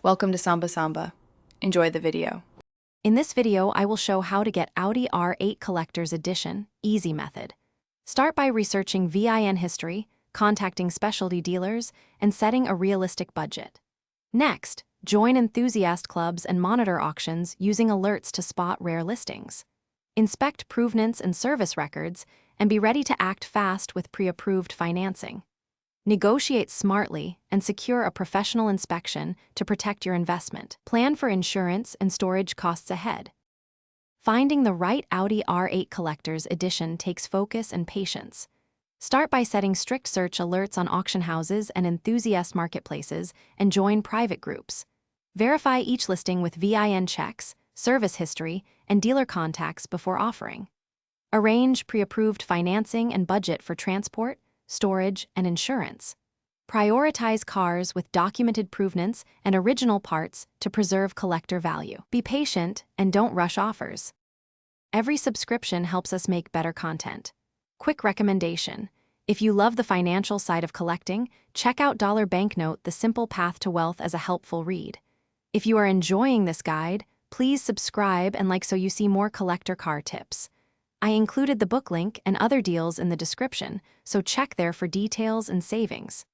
Welcome to Samba Samba. Enjoy the video. In this video, I will show how to get Audi R8 Collector's Edition, easy method. Start by researching VIN history, contacting specialty dealers, and setting a realistic budget. Next, join enthusiast clubs and monitor auctions using alerts to spot rare listings. Inspect provenance and service records, and be ready to act fast with pre-approved financing. Negotiate smartly and secure a professional inspection to protect your investment. Plan for insurance and storage costs ahead. Finding the right Audi R8 Collector's Edition takes focus and patience. Start by setting strict search alerts on auction houses and enthusiast marketplaces and join private groups. Verify each listing with VIN checks, service history, and dealer contacts before offering. Arrange pre-approved financing and budget for transport, storage, and insurance. Prioritize cars with documented provenance and original parts to preserve collector value. Be patient and don't rush offers. Every subscription helps us make better content. Quick recommendation: if you love the financial side of collecting, check out Dollar Banknote: The Simple Path to Wealth as a helpful read. If you are enjoying this guide, please subscribe and like so you see more collector car tips. I included the book link and other deals in the description, so check there for details and savings.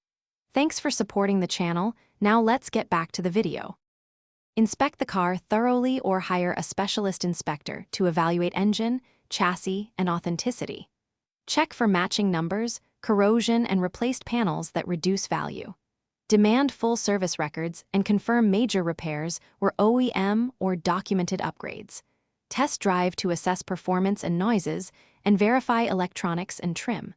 Thanks for supporting the channel. Now let's get back to the video. Inspect the car thoroughly or hire a specialist inspector to evaluate engine, chassis, and authenticity. Check for matching numbers, corrosion, and replaced panels that reduce value. Demand full service records and confirm major repairs or OEM or documented upgrades. Test drive to assess performance and noises, and verify electronics and trim.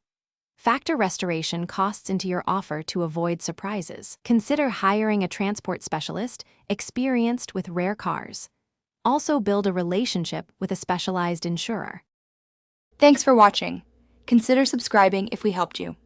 Factor restoration costs into your offer to avoid surprises. Consider hiring a transport specialist experienced with rare cars. Also build a relationship with a specialized insurer. Thanks for watching. Consider subscribing if we helped you.